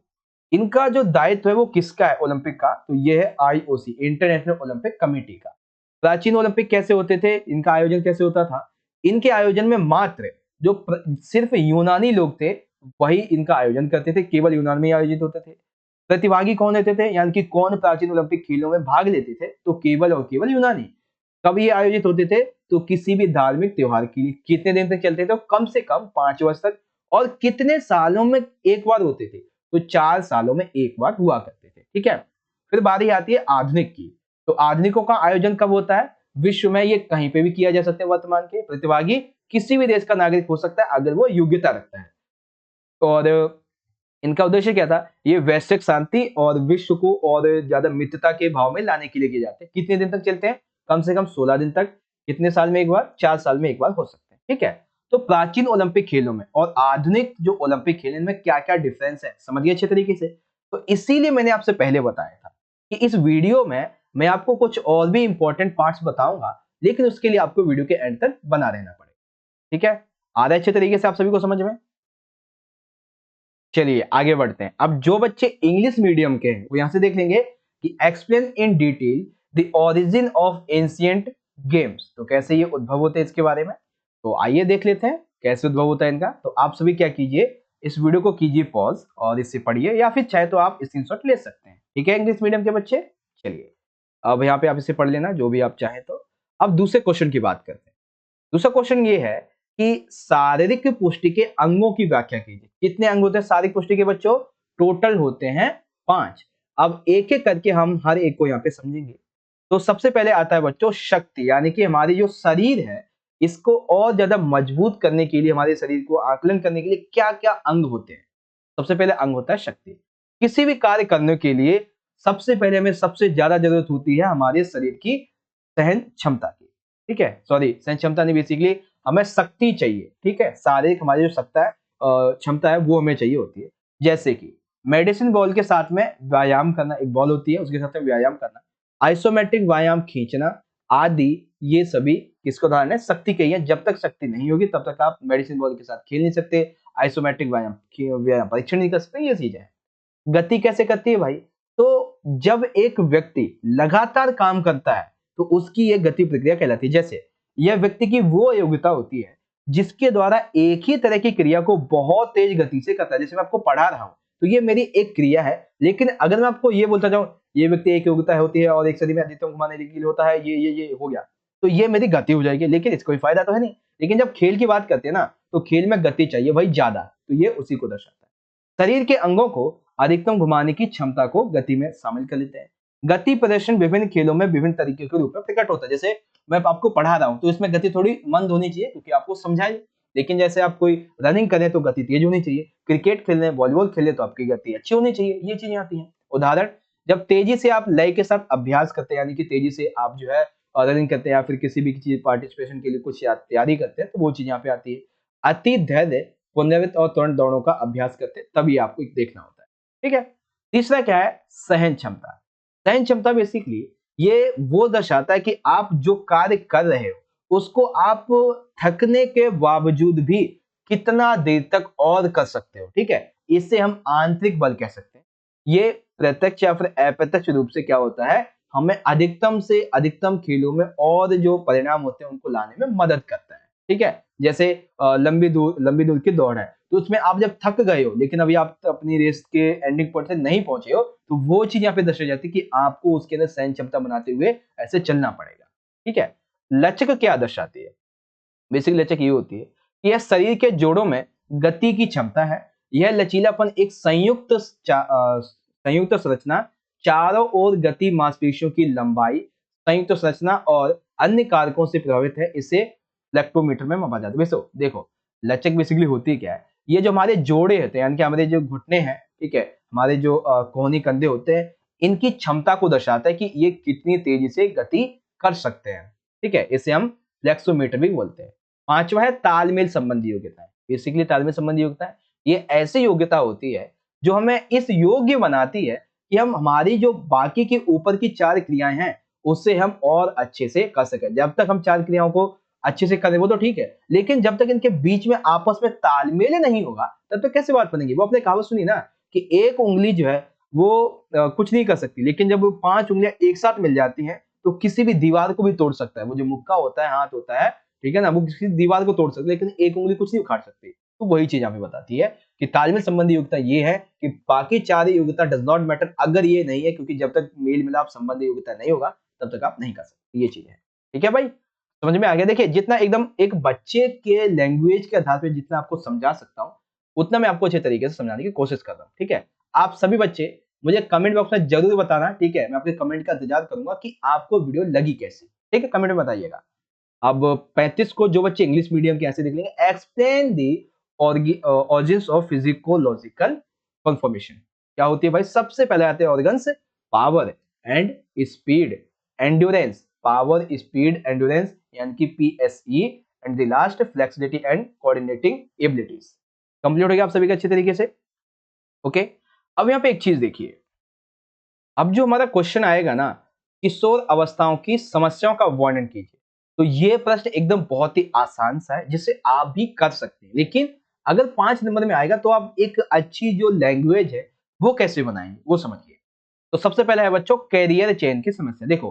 इनका जो दायित्व है वो किसका है ओलंपिक का, तो ये है आईओसी, इंटरनेशनल ओलंपिक कमेटी का। प्राचीन ओलंपिक कैसे होते थे, इनका आयोजन कैसे होता था, इनके आयोजन में मात्र जो सिर्फ यूनानी लोग थे वही इनका आयोजन करते थे, केवल यूनान में आयोजित होते थे। प्रतिभागी कौन होते थे, यानी कि कौन प्राचीन ओलंपिक खेलों में भाग लेते थे, तो केवल और केवल यूनानी। कब ये आयोजित होते थे, तो किसी भी धार्मिक त्योहार के लिए। कितने दिन तक चलते थे, तो कम से कम 5 वर्ष तक। और कितने सालों में एक बार होते थे, तो 4 सालों में एक बार हुआ करते थे। ठीक है। फिर बारी आती है आधुनिक की। तो आधुनिकों का आयोजन कब होता है, विश्व में ये कहीं पे भी किया जा सकता है। वर्तमान के प्रतिभागी किसी भी देश का नागरिक हो सकता है अगर वो योग्यता रखता है। और इनका उद्देश्य क्या था, ये वैश्विक शांति और विश्व को और ज्यादा मित्रता के भाव में लाने के लिए किए जाते हैं। कितने दिन तक चलते हैं, कम से कम 16 दिन तक। कितने साल में एक बार, 4 साल में एक बार हो सकते हैं। ठीक है। तो प्राचीन ओलंपिक खेलों में और आधुनिक जो ओलंपिक खेल, इनमें क्या क्या डिफरेंस है समझिए अच्छे तरीके से। तो इसीलिए मैंने आपसे पहले बताया था कि इस वीडियो में मैं आपको कुछ और भी इंपॉर्टेंट पार्ट्स बताऊंगा, लेकिन उसके लिए आपको वीडियो के एंड तक बना रहना पड़ेगा। ठीक है। आ रहा है अच्छे तरीके से आप सभी को समझ में। चलिए आगे बढ़ते हैं। अब जो बच्चे इंग्लिश मीडियम के हैं वो यहां से देख लेंगे कि explain in detail the origin of ancient games. तो कैसे ये उद्भव होते हैं इसके बारे में, तो आइए देख लेते हैं कैसे उद्भव होता है इनका। तो आप सभी क्या कीजिए, इस वीडियो को कीजिए पॉज और इससे पढ़िए, या फिर चाहे तो आप स्क्रीनशॉट ले सकते हैं। ठीक है इंग्लिश मीडियम के बच्चे। चलिए अब यहाँ पे आप इसे पढ़ लेना जो भी आप चाहें। तो अब दूसरे क्वेश्चन की बात करते हैं। दूसरा क्वेश्चन ये है कि शारीरिक पुष्टि के अंगों की व्याख्या कीजिए। कितने अंग होते हैं शारीरिक पुष्टि के बच्चों, टोटल होते हैं 5। अब एक एक करके हम हर एक को यहाँ पे समझेंगे। तो सबसे पहले आता है बच्चों शक्ति, यानी कि हमारी जो शरीर है इसको और ज्यादा मजबूत करने के लिए, हमारे शरीर को आकलन करने के लिए क्या क्या अंग होते हैं। सबसे पहले अंग होता है शक्ति। किसी भी कार्य करने के लिए सबसे पहले हमें सबसे ज्यादा जरूरत होती है हमारे शरीर की सहन क्षमता की। ठीक है, सॉरी सहन क्षमता नहीं, बेसिकली हमें शक्ति चाहिए। ठीक है, शारीरिक हमारी जो सत्ता है, क्षमता है, वो हमें चाहिए होती है। जैसे कि मेडिसिन बॉल के साथ में व्यायाम करना, एक बॉल होती है उसके साथ में व्यायाम करना, आइसोमेट्रिक व्यायाम खींचना आदि, ये सभी किसको उदाहरण है, शक्ति के ही है। जब तक शक्ति नहीं होगी तब तक आप मेडिसिन बॉल के साथ खेल नहीं सकते, आइसोमेट्रिक व्यायाम परीक्षण नहीं कर सकते, ये चीज है। गति कैसे करती है भाई? तो जब एक व्यक्ति लगातार काम करता है तो उसकी ये गति प्रक्रिया कहलाती है। जैसे यह व्यक्ति की वो योग्यता होती है जिसके द्वारा एक ही तरह की क्रिया को बहुत तेज गति से करता है। जैसे मैं आपको पढ़ा रहा हूं तो ये मेरी एक क्रिया है, लेकिन अगर मैं आपको ये बोलता जाऊं ये व्यक्ति एक योग्यता होती है और एक शरीर में अधिकतम घुमाने के लिए होता है, ये हो गया, तो ये मेरी गति हो जाएगी, लेकिन इसका कोई फायदा तो है नहीं। लेकिन जब खेल की बात करते हैं ना, तो खेल में गति चाहिए भाई ज्यादा, तो ये उसी को दर्शाता है। शरीर के अंगों को अधिकतम घुमाने की क्षमता को गति में शामिल कर लेते हैं। गति प्रदर्शन विभिन्न खेलों में विभिन्न तरीके के रूप में प्रकट होता है। जैसे मैं आपको पढ़ा रहा हूं तो इसमें गति थोड़ी मंद होनी चाहिए क्योंकि आपको समझाए, लेकिन जैसे आप कोई रनिंग करें तो गति तेज होनी चाहिए, क्रिकेट खेलने वॉलीबॉल खेले तो आपकी गति अच्छी होनी चाहिए, ये चीजें आती हैं। उदाहरण, जब तेजी से आप लय के साथ अभ्यास करते हैं, यानी कि तेजी से आप जो है रनिंग करते हैं या फिर किसी भी चीज पार्टिसिपेशन के लिए कुछ तैयारी करते हैं, तो वो चीज यहाँ पे आती है। अति धैर्य, पुनरावृत्त और तुरंत दौड़ों का अभ्यास करते हैं, तभी आपको देखना होता है। ठीक है। तीसरा क्या है? सहन क्षमता। सहन क्षमता बेसिकली ये वो दर्शाता है कि आप जो कार्य कर रहे हो उसको आप थकने के बावजूद भी कितना देर तक और कर सकते हो। ठीक है, इसे हम आंतरिक बल कह सकते हैं। ये प्रत्यक्ष या फिर अप्रत्यक्ष रूप से क्या होता है, हमें अधिकतम से अधिकतम खेलों में और जो परिणाम होते हैं उनको लाने में मदद करता है। ठीक है, जैसे लंबी दूर की दौड़ है, तो उसमें आप जब थक गए हो लेकिन अभी आप अपनी रेस के एंडिंग पॉइंट से नहीं पहुंचे हो, तो वो चीज यहाँ पे दर्शाई जाती है कि आपको उसके अंदर सहन क्षमता बनाते हुए ऐसे चलना पड़ेगा। ठीक है। लचक क्या दर्शाती है? बेसिक लचक ये होती है कि यह शरीर के जोड़ों में गति की क्षमता है। यह लचीलापन एक संयुक्त संरचना, चारों ओर गति, मांसपेशियों की लंबाई, संयुक्त संरचना और अन्य कारकों से प्रभावित है। इसे लैक्टोमीटर में मापा जाता है। वैसे देखो, लचक बेसिकली होती क्या है? ये जो हमारे जोड़े होते हैं, यानी कि हमारे जो घुटने हैं, ठीक है, हमारे जो कोहनी कंधे होते हैं, इनकी क्षमता को दर्शाता है कि ये कितनी तेजी से गति कर सकते हैं। ठीक है, इसे हम फ्लेक्सोमीटर भी बोलते हैं। पांचवा है तालमेल संबंधी योग्यता। बेसिकली तालमेल संबंधी योग्यता है, ये ऐसी योग्यता होती है जो हमें इस योग्य बनाती है कि हम हमारी जो बाकी के ऊपर की चार क्रियाएं हैं उससे हम और अच्छे से कर सकें। जब तक हम चार क्रियाओं को अच्छे से करें वो तो ठीक है, लेकिन जब तक इनके बीच में आपस में तालमेल नहीं होगा तब तक कैसे बात बनेगी? वो आपने कहावत सुनी ना कि एक उंगली जो है वो कुछ नहीं कर सकती, लेकिन जब वो 5 उंगलियां एक साथ मिल जाती हैं तो किसी भी दीवार को भी तोड़ सकता है। वो जो मुक्का होता है, हाथ होता है, ठीक है ना, वो किसी दीवार को तोड़ सकता है, लेकिन एक उंगली कुछ नहीं उखाड़ सकती। तो वही चीज यहाँ पे बताती है कि तालमेल संबंधी योग्यता ये है कि बाकी चार योग्यता डज नॉट मैटर अगर ये नहीं है, क्योंकि जब तक मेल मिलाप संबंधी योग्यता नहीं होगा तब तक आप नहीं कर सकते। ये चीज है। ठीक है भाई, समझ में आ गया? देखिए, जितना एकदम एक बच्चे के लैंग्वेज के आधार पर जितना आपको समझा सकता हूँ उतना मैं आपको अच्छे तरीके से समझाने की कोशिश कर रहा हूँ। ठीक है, आप सभी बच्चे मुझे कमेंट बॉक्स में जरूर बताना। ठीक है, मैं आपके कमेंट का इंतजार करूंगा कि आपको वीडियो लगी कैसी। ठीक है, कमेंट में बताइएगा। अब 35 को जो बच्चे इंग्लिश मीडियम के ऐसे देख लेंगे, explain the organs of physiological confirmation. क्या होती है भाई? सबसे पहले आते हैं organs, power and speed, endurance, power speed endurance यानी कि PSE, and the last flexibility and coordinating abilities. Complete हो गया आप सभी का अच्छे तरीके से? ओके, अब यहाँ पे एक चीज देखिए, अब जो हमारा क्वेश्चन आएगा ना, किशोर अवस्थाओं की समस्याओं का वर्णन कीजिए, तो ये प्रश्न एकदम बहुत ही आसान सा है जिसे आप भी कर सकते हैं। लेकिन अगर 5 नंबर में आएगा तो आप एक अच्छी जो लैंग्वेज है वो कैसे बनाएंगे वो समझिए। तो सबसे पहले है बच्चों कैरियर चयन की समस्या। देखो,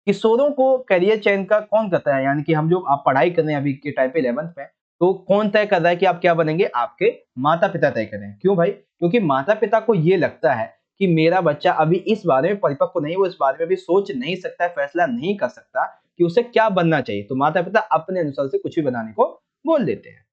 किशोरों को कैरियर चयन का कौन करता है, यानी कि हम जो आप पढ़ाई कर रहे हैं अभी के टाइम पे 11th में, तो कौन तय कर रहा है कि आप क्या बनेंगे? आपके माता पिता तय कर रहे हैं। क्यों भाई? क्योंकि माता पिता को ये लगता है कि मेरा बच्चा अभी इस बारे में परिपक्व नहीं, वो इस बारे में भी सोच नहीं सकता है, फैसला नहीं कर सकता कि उसे क्या बनना चाहिए, तो माता पिता अपने अनुसार से कुछ भी बनाने को बोल देते हैं।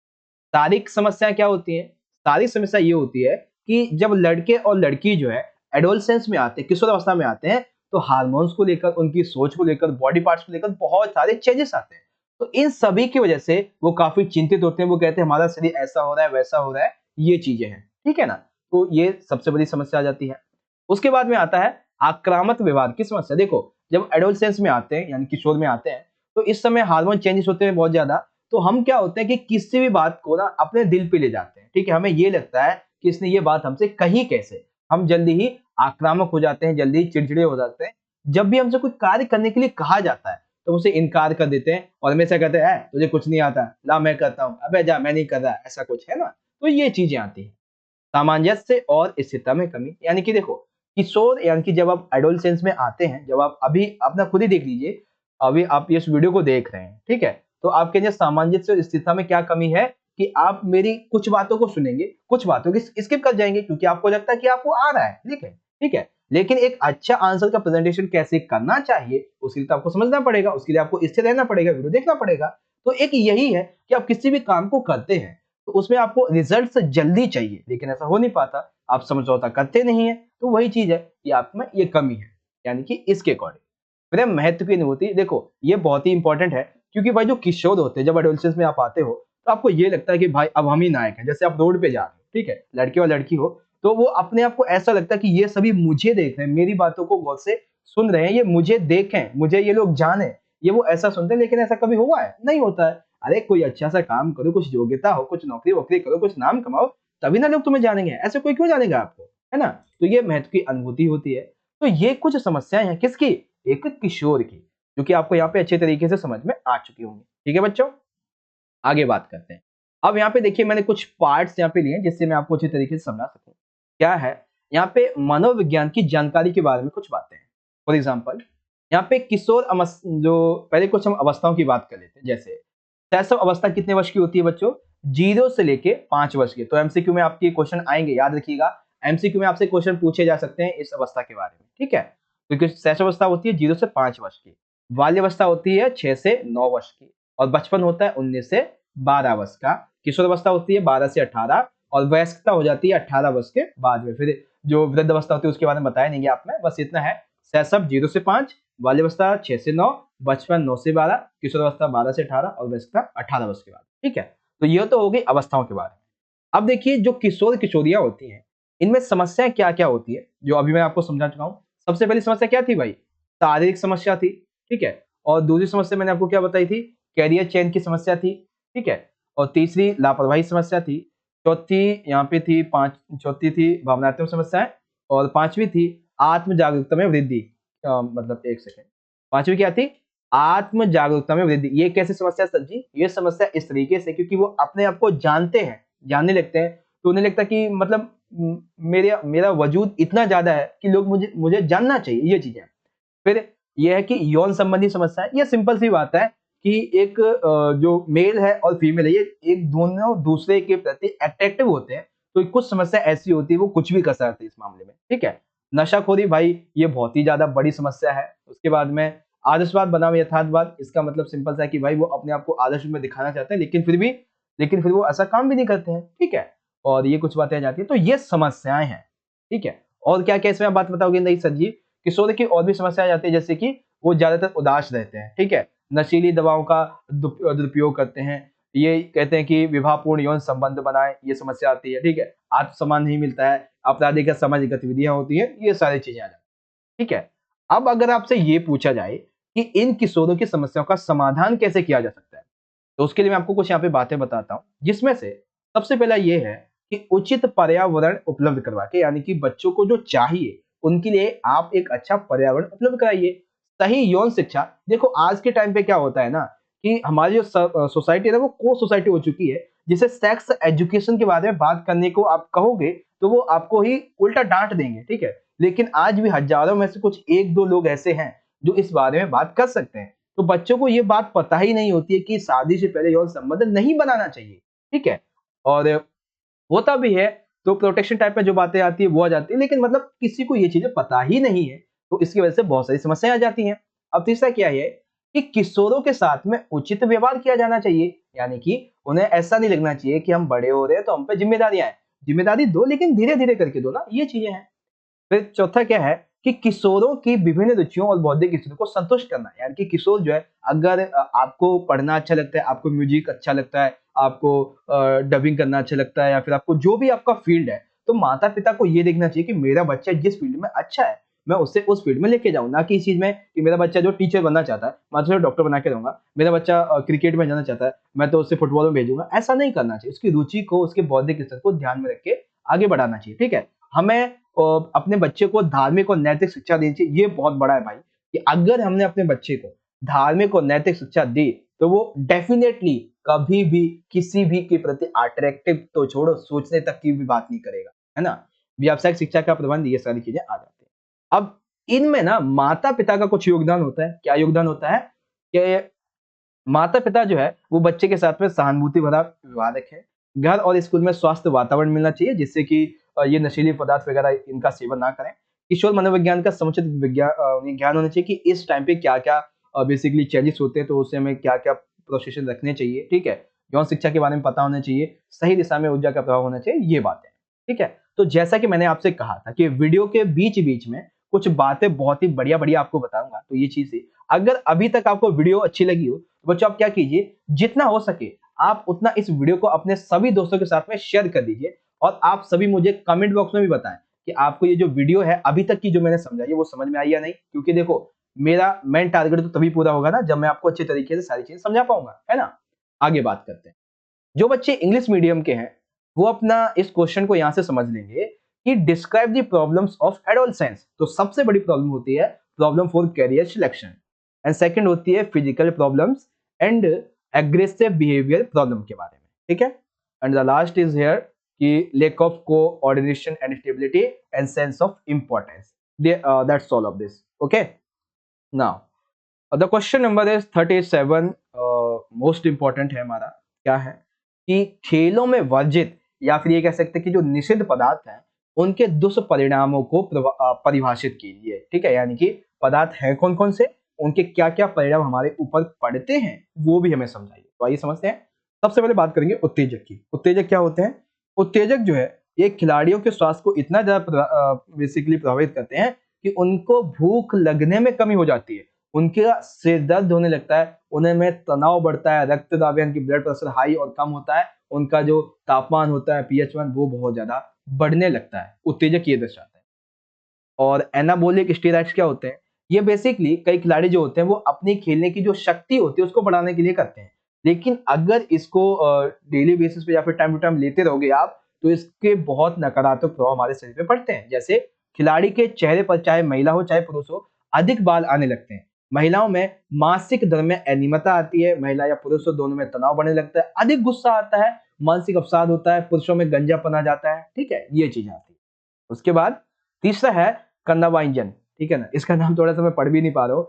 शारीरिक समस्याएं क्या होती हैं? शारीरिक समस्या ये होती है कि जब लड़के और लड़की जो है एडोलसेंस में आते हैं, किशोर अवस्था में आते हैं, तो हार्मोन्स को लेकर, उनकी सोच को लेकर, बॉडी पार्ट्स को लेकर बहुत सारे चेंजेस आते हैं। तो इन सभी की वजह से वो काफी चिंतित होते हैं। वो कहते हैं हमारा शरीर ऐसा हो रहा है, वैसा हो रहा है, ये चीजें हैं। ठीक है ना? तो ये सबसे बड़ी समस्या आ जाती है। उसके बाद में आता है आक्रामक व्यवहार की समस्या। देखो, जब एडोलसेंस में आते हैं यानी किशोर में आते हैं, तो इस समय हार्मोन चेंजेस होते हैं बहुत ज्यादा, तो हम क्या होते हैं कि किसी भी बात को ना अपने दिल पे ले जाते हैं। ठीक है, हमें ये लगता है कि इसने ये बात हमसे कही कैसे, हम जल्दी ही आक्रामक हो जाते हैं, जल्दी ही चिड़चिड़े हो जाते हैं। जब भी हमसे कोई कार्य करने के लिए कहा जाता है तो उसे इनकार कर देते हैं और हमेशा कहते हैं तुझे कुछ नहीं आता, ला मैं करता हूँ, अबे जा मैं नहीं कर रहा, ऐसा कुछ है ना। तो ये चीजें आती हैं। सामंजस्य और स्थिरता में कमी, यानी कि देखो किशोर यानी कि जब आप एडोलसेंस में आते हैं, जब आप अभी अपना खुद ही देख लीजिए, अभी आप इस वीडियो को देख रहे हैं, ठीक है, तो आपके अंदर सामंजस्य और स्थिरता में क्या कमी है कि आप मेरी कुछ बातों को सुनेंगे, कुछ बातों की स्किप कर जाएंगे क्योंकि आपको लगता है कि आपको आ रहा है, ठीक है, ठीक है, लेकिन एक अच्छा आंसर का प्रेजेंटेशन कैसे करना चाहिए उसके लिए तो आपको समझना पड़ेगा, उसके लिए आपको स्थिर रहना पड़ेगा, वीडियो देखना पड़ेगा। तो एक यही है कि आप किसी भी काम को करते हैं तो उसमें आपको रिजल्ट जल्दी चाहिए, लेकिन ऐसा हो नहीं पाता, आप समझौता करते नहीं है, तो वही चीज है कि आप में ये कमी है, यानी कि इसके अकॉर्डिंग मेरे महत्व की अनुभूति देखो ये बहुत ही इंपॉर्टेंट है, क्योंकि भाई जो किशोर होते हैं जब एडोलेसेंस में आप आते हो तो आपको ये लगता है कि भाई अब हम ही नायक हैं, जैसे आप रोड पे जा रहे हो, ठीक है, लड़के और लड़की हो, तो वो अपने आप को ऐसा लगता है कि ये सभी मुझे देख रहे हैं, मेरी बातों को गौर से सुन रहे हैं, ये मुझे देखें, मुझे ये लोग जाने, ये वो ऐसा सुनते हैं, लेकिन ऐसा कभी हुआ है? नहीं होता है। अरे कोई अच्छा सा काम करो, कुछ योग्यता हो, कुछ नौकरी वोकरी करो, कुछ नाम कमाओ, तभी ना लोग तुम्हें जानेंगे, ऐसे कोई क्यों जानेगा आपको, है ना? तो ये महत्व की अनुभूति होती है। तो ये कुछ समस्याएं हैं किसकी? एक किशोर की, जो कि आपको यहाँ पे अच्छे तरीके से समझ में आ चुकी होंगी। ठीक है बच्चों, आगे बात करते हैं। अब यहाँ पे देखिए मैंने कुछ पार्ट्स यहाँ पे लिए हैं जिससे मैं आपको अच्छे तरीके से समझा सकूं। क्या है? यहाँ पे मनोविज्ञान की जानकारी के बारे में कुछ बातें हैं। फॉर एग्जाम्पल यहाँ पे किशोर जो पहले कुछ हम अवस्थाओं की बात कर लेते हैं, जैसे शैशव अवस्था कितने वर्ष की होती है बच्चों? 0 से लेके 5 वर्ष की। तो एमसीक्यू में आपके क्वेश्चन आएंगे, याद रखिएगा, एमसीक्यू में आपसे क्वेश्चन पूछे जा सकते हैं इस अवस्था के बारे में, ठीक है? क्योंकि शैशव अवस्था होती है 0 से 5 वर्ष की, बाल्यावस्था होती है 6 से 9 वर्ष की, और बचपन होता है 19 से 12 वर्ष का, किशोर अवस्था होती है 12 से 18, और वयस्कता हो जाती है 18 वर्ष के बाद में। फिर जो वृद्ध अवस्था होती है उसके बारे में बताया नहीं आप में, बस इतना है। शैशव 0 से 5, बाल्यावस्था 6 से 9, बचपन 9 से 12, किशोर अवस्था 12 से 18 और वयस्कता 18 वर्ष के बाद, ठीक है? तो ये तो हो गई अवस्थाओं के बारे में। अब देखिए जो किशोर किशोरियां होती हैं, इनमें समस्याएं क्या क्या होती है, जो अभी मैं आपको समझा चुका हूँ। सबसे पहली समस्या क्या थी भाई? शारीरिक समस्या थी, ठीक है, और दूसरी समस्या मैंने आपको क्या बताई थी? कैरियर चयन की समस्या थी, ठीक है, और तीसरी लापरवाही समस्या थी, चौथी यहाँ पे थी चौथी थी भावनात्मक समस्याएं, और पांचवी थी आत्म जागरूकता में वृद्धि। मतलब एक सेकेंड, पांचवी क्या थी? आत्म जागरूकता में वृद्धि। ये कैसी समस्या सर जी? ये समस्या इस तरीके से क्योंकि वो अपने आप को जानते हैं, जानने लगते हैं, तो उन्हें लगता है कि मतलब मेरा मेरा वजूद इतना ज्यादा है कि लोग मुझे मुझे जानना चाहिए, ये चीजें। फिर यह है कि यौन संबंधी समस्या है। ये सिंपल सी बात है कि एक जो मेल है और फीमेल है, ये एक दोनों दूसरे के प्रति अट्रैक्टिव होते हैं, तो कुछ समस्या ऐसी होती है वो कुछ भी कर सकते हैं इस मामले में, ठीक है? नशाखोरी भाई ये बहुत ही ज्यादा बड़ी समस्या है। उसके बाद में आदर्शवाद बनाम यथार्थवाद, इसका मतलब सिंपल सा है कि भाई वो अपने आप को आदर्श में दिखाना चाहते हैं, लेकिन फिर वो ऐसा काम भी नहीं करते हैं, ठीक है? और ये कुछ बातें आ जाती है, तो ये समस्याएं हैं, ठीक है? और क्या क्या इसमें आप बात बताओगे? नहीं सर जी, किशोर की और भी समस्या आ जाती है, जैसे कि वो ज्यादातर उदास रहते हैं, ठीक है, नशीली दवाओं का दुरुपयोग करते हैं, ये कहते हैं कि विवाहपूर्ण यौन संबंध बनाए, ये समस्या आती है, ठीक है, आत्मसम्मान नहीं मिलता है, आपराधिक या सामाजिक गतिविधियां होती है, ये सारी चीजें आ जाती है, ठीक है? अब अगर आपसे ये पूछा जाए कि इन किशोरों की समस्याओं का समाधान कैसे किया जा सकता है, तो उसके लिए मैं आपको कुछ यहाँ पे बातें बताता हूँ, जिसमें से सबसे पहला ये है कि उचित पर्यावरण उपलब्ध करवा के, यानी कि बच्चों को जो चाहिए उनके लिए आप एक अच्छा पर्यावरण उपलब्ध कराइए। सही यौन शिक्षा, देखो आज के टाइम पे क्या होता है ना कि हमारी जो सोसाइटी है ना वो को सोसाइटी हो चुकी है, जिसे सेक्स एजुकेशन के बारे में बात करने को आप कहोगे तो वो आपको ही उल्टा डांट देंगे, ठीक है? लेकिन आज भी हजारों में से कुछ एक दो लोग ऐसे हैं जो इस बारे में बात कर सकते हैं। तो बच्चों को ये बात पता ही नहीं होती है कि शादी से पहले यौन संबंध नहीं बनाना चाहिए, ठीक है? और होता भी है तो प्रोटेक्शन टाइप में जो बातें आती है वो आ जाती है, लेकिन मतलब किसी को ये चीजें पता ही नहीं है, तो इसकी वजह से बहुत सारी समस्याएं आ जाती हैं। अब तीसरा क्या है कि किशोरों के साथ में उचित व्यवहार किया जाना चाहिए, यानी कि उन्हें ऐसा नहीं लगना चाहिए कि हम बड़े हो रहे हैं तो हम पे जिम्मेदारियां हैं। जिम्मेदारी दो, लेकिन धीरे धीरे करके दो ना, ये चीजें हैं। फिर चौथा क्या है कि किशोरों की विभिन्न रुचियों और बौद्धिक स्थिति को संतुष्ट करना, यानी कि किशोर जो है, अगर आपको पढ़ना अच्छा लगता है, आपको म्यूजिक अच्छा लगता है, आपको डबिंग करना अच्छा लगता है, या फिर आपको जो भी आपका फील्ड है, तो माता पिता को ये देखना चाहिए कि मेरा बच्चा जिस फील्ड में अच्छा है मैं उससे उस फील्ड में लेके जाऊं, ना कि इस चीज में कि मेरा बच्चा जो टीचर बनना चाहता है मैं तो उसे डॉक्टर बना के दूंगा, मेरा बच्चा क्रिकेट में जाना चाहता है मैं तो उसे फुटबॉल में भेजूंगा। ऐसा नहीं करना चाहिए, उसकी रुचि को, उसके बौद्धिक स्तर को ध्यान में रख के आगे बढ़ाना चाहिए, ठीक है? हमें अपने बच्चे को धार्मिक और नैतिक शिक्षा देनी चाहिए। ये बहुत बड़ा है भाई कि अगर हमने अपने बच्चे को धार्मिक और नैतिक शिक्षा दी तो वो डेफिनेटली कभी भी किसी भी के प्रति अट्रैक्टिव तो छोड़ो, सोचने तक की भी बात नहीं करेगा, है ना। व्यावसायिक शिक्षा का प्रबंध, ये सारी चीजें आ जाती है। अब इनमें ना माता पिता का कुछ योगदान होता है। क्या योगदान होता है कि माता पिता जो है वो बच्चे के साथ में सहानुभूति भरा व्यवहार रखें। घर और स्कूल में स्वास्थ्य वातावरण मिलना चाहिए, जिससे कि ये नशीली पदार्थ वगैरह इनका सेवन ना करें। किशोर मनोविज्ञान का समुचित ज्ञान होना चाहिए कि इस टाइम पे क्या क्या बेसिकली चेंजेस होते हैं, तो उससे हमें क्या क्या प्रोसेशन रखने चाहिए, ठीक है। यौन शिक्षा के बारे में पता होना चाहिए, सही दिशा में ऊर्जा का प्रभाव होना चाहिए, ये बातें, ठीक है। तो जैसा कि मैंने आपसे कहा था कि वीडियो के बीच बीच में कुछ बातें बहुत ही बढ़िया बढ़िया आपको बताऊंगा, तो ये चीज है। अगर अभी तक आपको वीडियो अच्छी लगी हो तो बच्चों आप क्या कीजिए, जितना हो सके आप उतना इस वीडियो को अपने सभी दोस्तों के साथ में शेयर कर दीजिए। और आप सभी मुझे कमेंट बॉक्स में भी बताएं कि आपको ये जो वीडियो है अभी तक की जो मैंने समझाई है वो समझ में आई या नहीं। क्योंकि देखो, मेरा मेन टारगेट तो तभी पूरा होगा ना जब मैं आपको अच्छे तरीके से सारी चीजें समझा पाऊंगा, है ना। आगे बात करते हैं। जो बच्चे इंग्लिश मीडियम के हैं वो अपना इस क्वेश्चन को यहां से समझ लेंगे कि describe the problems of adolescence. तो सबसे बड़ी प्रॉब्लम होती है problem for career selection, and second होती है physical problems and aggressive behaviour problem के बारे में, ठीक है। And the last is here कि lack of coordination and stability and sense of importance. That's all of this, okay. Now the question number is 37, most important है हमारा। क्या है कि खेलों में वर्जित या फिर ये कह सकते हैं कि जो निषिद्ध पदार्थ हैं उनके दुष्परिणामों को परिभाषित कीजिए, ठीक है। यानी कि पदार्थ हैं कौन कौन से, उनके क्या क्या परिणाम हमारे ऊपर पड़ते हैं वो भी हमें समझाइए। तो आइए समझते हैं। सबसे पहले बात करेंगे उत्तेजक की। उत्तेजक क्या होते हैं? उत्तेजक जो है ये खिलाड़ियों के स्वास्थ्य को इतना ज्यादा बेसिकली प्रभावित करते हैं कि उनको भूख लगने में कमी हो जाती है, उनका सिर दर्द होने लगता है, उन्हें में तनाव बढ़ता है, रक्त दाब यानी कि ब्लड प्रेशर हाई और कम होता है, उनका जो तापमान होता है pH 1 वो बहुत ज्यादा बढ़ने लगता है। उत्तेजक ये दर्शाता है। और एनाबोलिक स्टेरॉइड्स क्या होते हैं? ये बेसिकली कई खिलाड़ी जो होते हैं वो अपनी खेलने की जो शक्ति होती है उसको बढ़ाने के लिए करते हैं। लेकिन अगर इसको डेली बेसिस पे या फिर टाइम टू टाइम लेते रहोगे आप, तो इसके बहुत नकारात्मक प्रभाव हमारे शरीर पे पड़ते हैं। जैसे खिलाड़ी के चेहरे पर, चाहे महिला हो चाहे पुरुष हो, अधिक बाल आने लगते हैं। महिलाओं में मासिक धर्म में अनियमितता आती है, महिला या पुरुष हो दोनों में तनाव बढ़ने लगता है, अधिक गुस्सा आता है, मानसिक अवसाद होता है, पुरुषों में गंजापन आ जाता है, ठीक है, ये चीजें आती है। उसके बाद तीसरा है कन्नाबाइजन, ठीक है ना। इसका नाम थोड़ा सा मैं पढ़ भी नहीं पा रहा हूँ,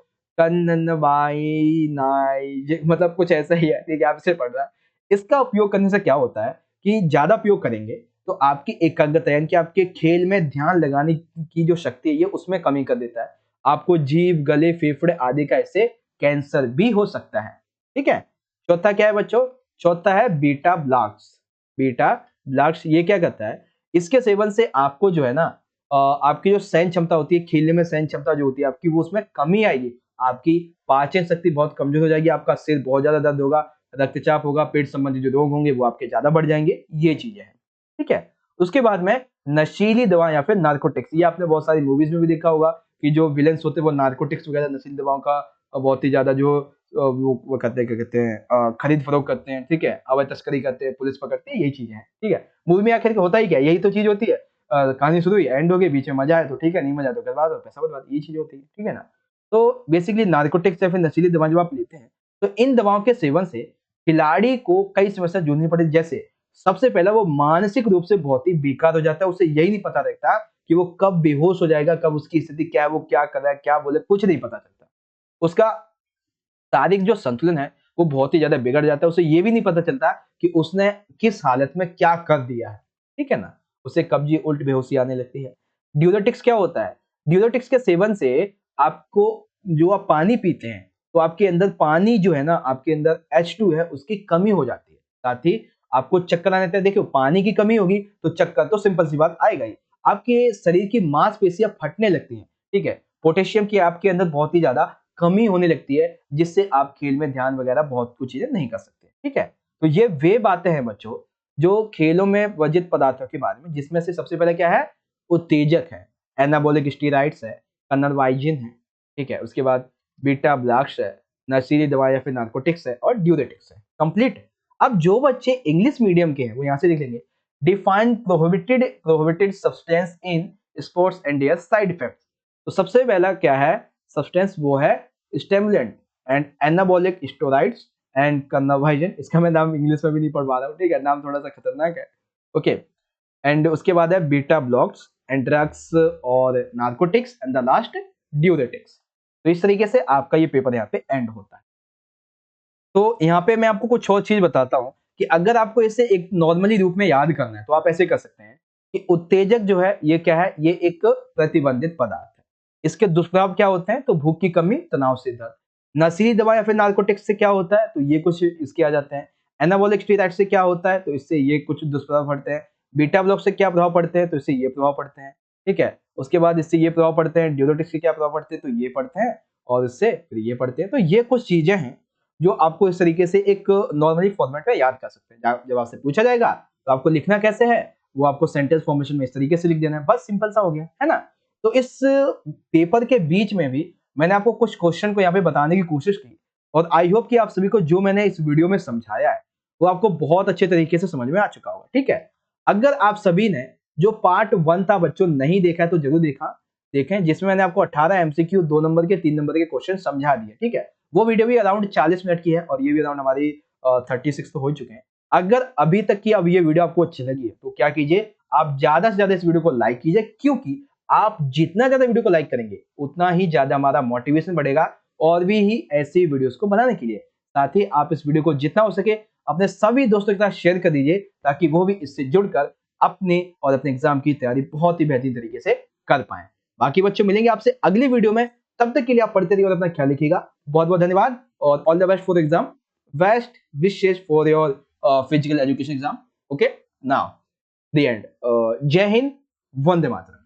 मतलब कुछ ऐसा ही है, ठीक है, आप इसे पढ़ रहा है। इसका उपयोग करने से क्या होता है कि ज्यादा उपयोग करेंगे तो आपकी एकाग्रता यानी कि आपके खेल में ध्यान लगाने की जो शक्ति है ये उसमें कमी कर देता है। आपको जीभ, गले, फेफड़े आदि का इससे कैंसर भी हो सकता है, ठीक है। चौथा क्या है बच्चों? चौथा है बीटा ब्लॉक्स। बीटा ब्लॉक्स ये क्या करता है? इसके सेवन से आपको जो है ना आपकी जो सहन क्षमता होती है, खेलने में सहन क्षमता जो होती है आपकी, वो उसमें कमी आएगी। आपकी पाचन शक्ति बहुत कमजोर हो जाएगी, आपका सिर बहुत ज्यादा दर्द होगा, रक्तचाप होगा, पेट संबंधी जो रोग होंगे वो आपके ज्यादा बढ़ जाएंगे, ये चीजें हैं, ठीक है। उसके बाद में नशीली दवा या फिर नार्कोटिक्स, ये आपने बहुत सारी मूवीज में भी देखा होगा कि जो विलेंस होते हैं वो नार्कोटिक्स वगैरह नशीली दवाओं का बहुत ही ज्यादा जो वो करते हैं, क्या कहते हैं, खरीद फरोख्त करते हैं, ठीक है, अवैध तस्करी करते हैं, पुलिस पकड़ती है, यही चीजें हैं, ठीक है। मूवी में आखिर होता ही क्या है? यही तो चीज होती है। कहानी शुरू हुई, एंड हो गई, बीच में मजा आया तो ठीक है, नहीं मजा तो बर्बाद हो, पैसा बर्बाद, ये चीज होती है, ठीक है ना। तो बेसिकली नार्कोटिक्स या फिर नशीली दवा जब आप लेते हैं तो इन दवाओं के सेवन से खिलाड़ी को कई समस्या जूझनी पड़ती है। जैसे सबसे पहला वो मानसिक रूप से बहुत ही बेकार हो जाता है, उसे यही नहीं पता रहता कि वो कब बेहोश हो जाएगा, कब उसकी स्थिति क्या है, वो क्या कर रहा है, क्या बोले, कुछ नहीं पता चलता। उसका शारीरिक जो संतुलन है वो बहुत ही ज्यादा बिगड़ जाता है, उसे ये भी नहीं पता चलता कि उसने किस हालत में क्या कर दिया है, ठीक है ना। उसे कब्जी, उल्ट, बेहोशी आने लगती है। ड्यूरेटिक्स क्या होता है? ड्यूरेटिक्स के सेवन से आपको, जो आप पानी पीते हैं तो आपके अंदर पानी जो है ना, आपके अंदर H2 है उसकी कमी हो जाती है, साथ ही आपको चक्कर आने लगता है। देखो, पानी की कमी होगी तो चक्कर तो सिंपल सी बात आएगा ही। आपके शरीर की मांसपेशियां फटने लगती हैं, ठीक है। पोटेशियम की आपके अंदर बहुत ही ज्यादा कमी होने लगती है, जिससे आप खेल में ध्यान वगैरह बहुत कुछ चीजें नहीं कर सकते, ठीक है। तो ये वे बातें हैं बच्चों जो खेलों में वर्जित पदार्थों के बारे में, जिसमें से सबसे पहले क्या है? उत्तेजक है, एनाबॉलिक स्टेरॉइड्स है, कन्नरवाइजिन है, ठीक है। उसके बाद बीटा ब्लॉक्स है, नशीली दवा या फिर नार्कोटिक्स है, और ड्यूरेटिक्स है। कंप्लीट। अब जो बच्चे इंग्लिश मीडियम के हैं वो यहाँ से देख लेंगे, define prohibited substance in sports and their side effects. तो सबसे पहला क्या है सब्सटेंस? वो है stimulant and anabolic steroids and कर्नावाइजन, इसका मैं नाम इंग्लिश में भी नहीं पढ़ पा रहा हूँ, ठीक है, नाम थोड़ा सा खतरनाक है। ओके, एंड उसके बाद है बीटा ब्लॉक्स एंड ड्रग्स और नार्कोटिक्स एंड द लास्ट ड्यूरेटिक्स। तो इस तरीके से आपका ये पेपर यहाँ पे एंड होता है। तो यहाँ पे मैं आपको कुछ और चीज बताता हूँ कि अगर आपको इसे एक नॉर्मली रूप में याद करना है तो आप ऐसे कर सकते हैं कि उत्तेजक जो है ये क्या है, ये एक प्रतिबंधित पदार्थ है। इसके दुष्प्रभाव क्या होते हैं, तो भूख की कमी, तनाव से दर्द। नशीली दवा या फिर नार्कोटिक्स से क्या होता है, तो ये कुछ इसके आ जाते हैं। एनाबॉलिक स्टेरॉइड से क्या होता है, तो इससे ये कुछ दुष्प्रभाव पड़ते हैं। बीटा ब्लॉक से क्या प्रभाव पड़ते हैं, तो इससे ये प्रभाव पड़ते हैं, ठीक है। उसके बाद इससे ये प्रभाव पड़ते हैं। ड्यूरेटिक्स से क्या प्रभाव पड़ते हैं, तो ये पड़ते हैं, और इससे फिर ये पड़ते हैं। तो ये कुछ चीजें हैं जो आपको इस तरीके से एक नॉर्मली फॉर्मेट में याद कर सकते हैं। जब आपसे पूछा जाएगा तो आपको लिखना कैसे है, वो आपको सेंटेंस फॉर्मेशन में इस तरीके से लिख देना है, बस सिंपल सा हो गया, है ना। तो इस पेपर के बीच में भी मैंने आपको कुछ क्वेश्चन को यहाँ पे बताने की कोशिश की, और आई होप कि आप सभी को जो मैंने इस वीडियो में समझाया है वो आपको बहुत अच्छे तरीके से समझ में आ चुका होगा, ठीक है। अगर आप सभी ने जो पार्ट 1 था बच्चों नहीं देखा है तो जरूर देखें, जिसमें मैंने आपको 18 एमसीक्यू 2 नंबर के 3 नंबर के क्वेश्चन समझा दिए, ठीक है। वो वीडियो भी अराउंड 40 मिनट की है और ये भी अराउंड हमारी 36 तो हो चुके हैं। अगर अभी तक की अब ये वीडियो आपको अच्छी लगी है तो क्या कीजिए, आप ज्यादा से ज्यादा इस वीडियो को लाइक कीजिए, क्योंकि आप जितना ज्यादा वीडियो को लाइक करेंगे उतना ही ज्यादा हमारा मोटिवेशन बढ़ेगा और भी ही ऐसी वीडियोस को बनाने के लिए। साथ ही आप इस वीडियो को जितना हो सके अपने सभी दोस्तों के साथ शेयर कर दीजिए, ताकि वो भी इससे जुड़कर अपने और अपने एग्जाम की तैयारी बहुत ही बेहतरीन तरीके से कर पाए। बाकी बच्चों मिलेंगे आपसे अगली वीडियो में, तब तक के लिए आप पढ़ते रहिए और अपना ख्याल रखिएगा। बहुत बहुत धन्यवाद और all the best for exam, best wishes for your physical education exam. Okay, now the end. जय हिंद, वंदे मातरम।